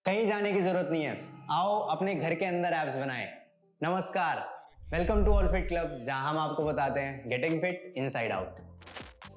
कहीं जाने की जरूरत नहीं है, आओ अपने घर के अंदर एप्स बनाएं। नमस्कार, welcome to All Fit Club, जहां हम आपको बताते हैं गेटिंग फिट इनसाइड आउट।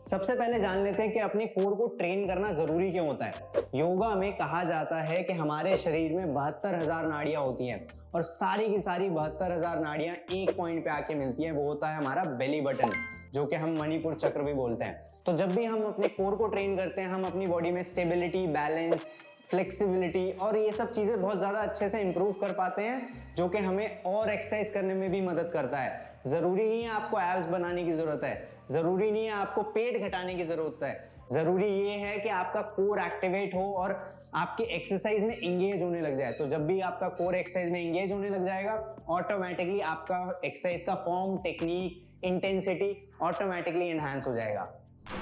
सबसे पहले जान लेते हैं कि अपने कोर को ट्रेन करना जरूरी क्यों होता है। योगा में कहा जाता है कि हमारे शरीर में 72,000 नाड़ियां होती हैं और सारी की सारी 72,000 नाड़ियां एक पॉइंट पे आके मिलती हैं। वो होता है हमारा बेली बटन, जो कि हम मणिपुर चक्र भी बोलते हैं। तो जब भी हम अपने कोर को ट्रेन करते हैं, हम अपनी बॉडी में स्टेबिलिटी, बैलेंस, फ्लेक्सिबिलिटी और ये सब चीजें बहुत ज्यादा अच्छे से इंप्रूव कर पाते हैं, जो कि हमें और एक्सरसाइज करने में भी मदद करता है। जरूरी नहीं है आपको एब्स बनाने की जरूरत है, जरूरी नहीं है आपको पेट घटाने की जरूरत है, जरूरी ये है कि आपका कोर एक्टिवेट हो और आपके एक्सरसाइज में एंगेज होने लग जाए। तो जब भी आपका कोर एक्सरसाइज में एंगेज होने लग जाएगा, ऑटोमेटिकली आपका एक्सरसाइज का form, technique, intensity automatically enhance हो जाएगा।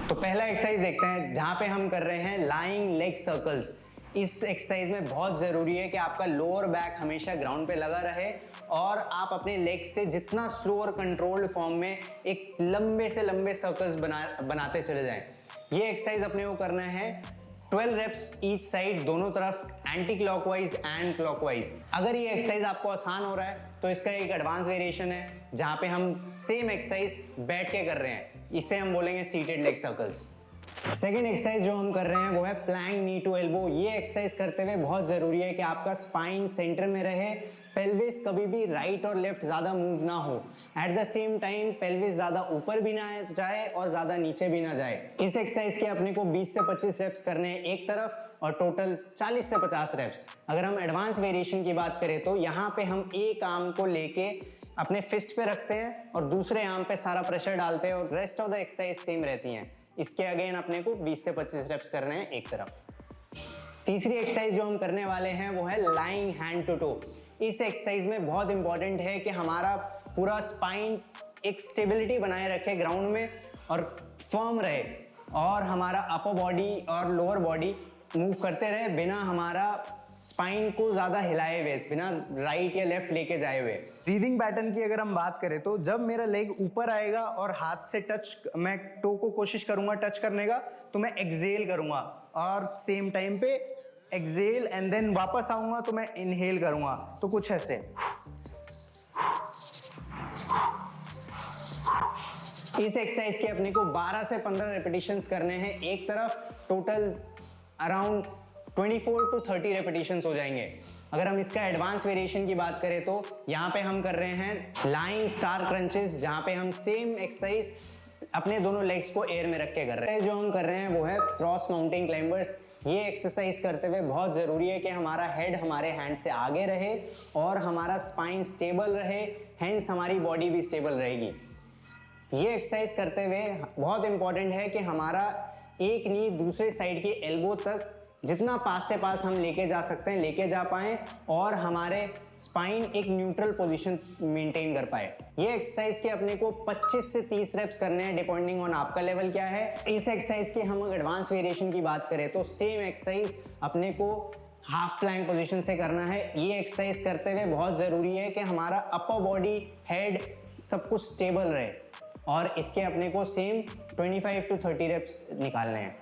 तो पहला एक्सरसाइज देखते हैं, जहां पे हम कर रहे हैं लाइंग लेग सर्कल्स। इस एक्सरसाइज में बहुत जरूरी है कि आपका लोअर बैक हमेशा ग्राउंड पे लगा रहे और आप अपने लेग से जितना स्लो और कंट्रोल्ड फॉर्म में एक लंबे से लंबे सर्कल्स बनाते चले जाएं। ये एक्सरसाइज अपने को करना है 12 रेप्स ईच साइड, दोनों तरफ, एंटी क्लॉकवाइज एंड क्लॉकवाइज। अगर ये एक्सरसाइज आपको आसान हो रहा है तो इसका एक एडवांस वेरिएशन है, जहां पे हम सेम एक्सरसाइज बैठ के कर रहे हैं। इसे हम बोलेंगे seated leg circles. Second exercise जो हम कर रहे हैं वो है प्लैंक नी टू एल्बो। ये एक्सरसाइज करते हुए बहुत जरूरी है कि आपका स्पाइन सेंटर में रहे, पेल्विस कभी भी राइट और लेफ्ट ज्यादा मूव ना हो। At the same time pelvis ज्यादा ऊपर भी ना जाए और ज्यादा नीचे भी ना जाए। इस एक्सरसाइज के अपने को 20 से 25 रेप्स करने हैं एक तरफ और टोटल 40 से 50 रेप्स। अगर हम एडवांस वेरिएशन की बात करें तो यहाँ पे हम एक आर्म को लेके अपने फिस्ट पे रखते हैं और दूसरे आर्म पे सारा प्रेशर डालते हैं और rest of the exercise same रहती हैं। इसके अगेन अपने को 20 से 25 रेप्स करने हैं एक तरफ। तीसरी एक्सरसाइज जो हम करने वाले हैं वो है लाइंग हैंड टू टो। इस एक्सरसाइज में बहुत इंपॉर्टेंट है कि हमारा पूरा स्पाइन एक स्टेबिलिटी बनाए रखे ग्राउंड में और फर्म रहे और हमारा अपर बॉडी और लोअर बॉडी मूव करते रहे बिना हमारा स्पाइन को ज्यादा हिलाए हुए, बिना राइट या लेफ्ट लेके जाए हुए। ब्रीदिंग पैटर्न की अगर हम बात करें तो जब मेरा लेग ऊपर आएगा और हाथ से टच, मैं टो को कोशिश करूंगा टच करने का, तो मैं एक्सेल करूंगा और सेम टाइम पे एक्सेल एंड देन वापस आऊंगा तो मैं इनहेल करूंगा। तो कुछ ऐसे। इस एक्सरसाइज के अपने को 12 से 15 रेपिटेशंस करने हैं एक तरफ, टोटल अराउंड 24 to 30 रेपिटेशंस हो जाएंगे। अगर हम इसका एडवांस वेरिएशन की बात करें तो यहाँ पे हम कर रहे हैं लाइंग स्टार क्रंचेस, जहाँ पे हम सेम एक्सरसाइज अपने दोनों लेग्स को एयर में रख के कर रहे हैं। जो हम कर रहे हैं वो है क्रॉस माउंटेन क्लाइंबर्स। ये एक्सरसाइज करते हुए बहुत जरूरी है कि हमारा हेड हमारे हैंड से आगे रहे और हमारा स्पाइन स्टेबल रहे, हेंस हमारी बॉडी भी स्टेबल रहेगी। ये एक्सरसाइज करते हुए बहुत इंपॉर्टेंट है कि हमारा एक नी दूसरे साइड की एल्बो तक जितना पास से पास हम लेके जा सकते हैं लेके जा पाए और हमारे स्पाइन एक न्यूट्रल पोजीशन मेंटेन कर पाए। ये एक्सरसाइज के अपने को 25 से 30 रेप्स करने हैं डिपेंडिंग ऑन आपका लेवल क्या है। इस एक्सरसाइज के हम एडवांस वेरिएशन की बात करें तो सेम एक्सरसाइज अपने को हाफ प्लैंक पोजीशन से करना है। ये एक्सरसाइज करते हुए बहुत जरूरी है कि हमारा अपर बॉडी, हेड सब कुछ स्टेबल रहे और इसके अपने को सेम 25 to 30 रेप्स निकालने हैं।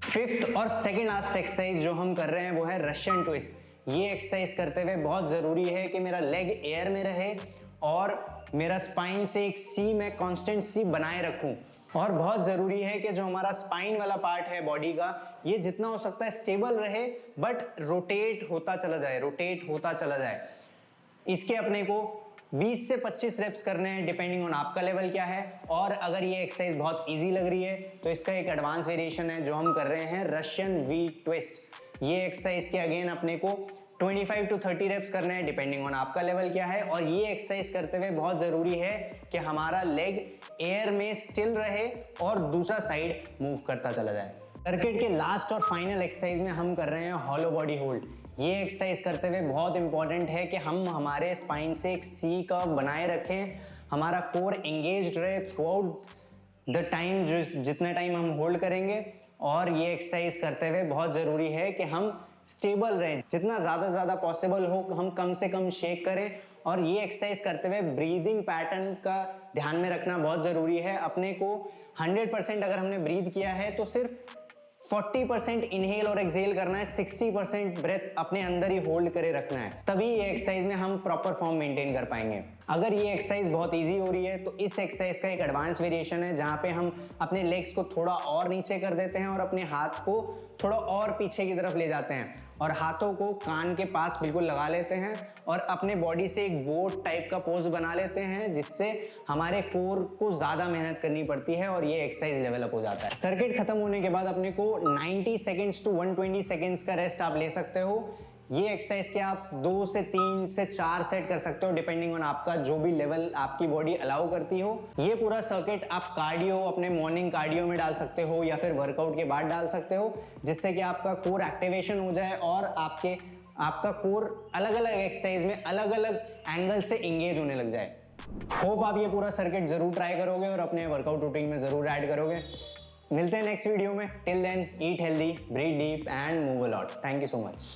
फिफ्थ और सेकेंड लास्ट एक्सरसाइज जो हम कर रहे हैं वो है रशियन ट्विस्ट। ये एक्सरसाइज करते हुए बहुत जरूरी है कि मेरा लेग एयर में रहे और मेरा स्पाइन से एक सी में कांस्टेंट सी बनाए रखूं और बहुत जरूरी है कि जो हमारा स्पाइन वाला पार्ट है बॉडी का, ये जितना हो सकता है स्टेबल रहे बट रोटेट होता चला जाए, रोटेट होता चला जाए। इसके अपने को 20 से 25 रेप्स करने हैं डिपेंडिंग ऑन आपका लेवल क्या है। और अगर ये एक्सरसाइज बहुत इजी लग रही है तो इसका एक एडवांस वेरिएशन है जो हम कर रहे हैं रशियन वी ट्विस्ट। ये एक्सरसाइज के अगेन अपने को 25 to 30 रेप्स करने हैं डिपेंडिंग ऑन आपका लेवल क्या है। और ये एक्सरसाइज करते हुए बहुत जरूरी है कि हमारा लेग एयर में स्टिल रहे और दूसरा साइड मूव करता चला जाए। सर्किट के लास्ट और फाइनल एक्सरसाइज में हम कर रहे हैं हॉलो बॉडी होल्ड। ये एक्सरसाइज करते हुए बहुत इंपॉर्टेंट है कि हम हमारे स्पाइन से एक सी कर्व बनाए रखें, हमारा कोर एंगेज्ड रहे थ्रू आउट द टाइम, जितने टाइम हम होल्ड करेंगे। और ये एक्सरसाइज करते हुए बहुत जरूरी है कि हम स्टेबल रहें, जितना ज्यादा पॉसिबल हो हम कम से कम शेक करें। और ये एक्सरसाइज करते हुए ब्रीदिंग पैटर्न का ध्यान में रखना बहुत जरूरी है। अपने को 100% अगर हमने ब्रीथ किया है तो सिर्फ 40% इनहेल और एक्सहेल करना है, 60% ब्रेथ अपने अंदर ही होल्ड करे रखना है, तभी ये एक्सरसाइज में हम प्रॉपर फॉर्म मेंटेन कर पाएंगे। अगर ये एक्सरसाइज बहुत इजी हो रही है तो इस एक्सरसाइज का एक एडवांस वेरिएशन है जहां पे हम अपने लेग्स को थोड़ा और नीचे कर देते हैं और अपने हाथ को थोड़ा और पीछे की तरफ ले जाते हैं और हाथों को कान के पास बिल्कुल लगा लेते हैं और अपने बॉडी से एक बोट टाइप का पोज बना लेते हैं, जिससे हमारे कोर को ज्यादा मेहनत करनी पड़ती है और ये एक्सरसाइज लेवल अप हो जाता है। सर्किट खत्म होने के बाद अपने को 90 सेकेंड्स टू 120 सेकेंड्स का रेस्ट आप ले सकते हो। ये एक्सरसाइज के आप 2 से 3 से 4 सेट कर सकते हो डिपेंडिंग ऑन आपका जो भी लेवल आपकी बॉडी अलाउ करती हो। ये पूरा सर्किट आप कार्डियो, अपने मॉर्निंग कार्डियो में डाल सकते हो या फिर वर्कआउट के बाद डाल सकते हो, जिससे कि आपका कोर एक्टिवेशन हो जाए और आपका कोर अलग अलग एक्सरसाइज में अलग अलग एंगल से इंगेज होने लग जाए। होप आप ये पूरा सर्किट जरूर ट्राई करोगे और अपने वर्कआउट रूटीन में जरूर ऐड करोगे। मिलते हैं नेक्स्ट वीडियो में। Till then eat healthy, breathe deep and move a lot. Thank you so much.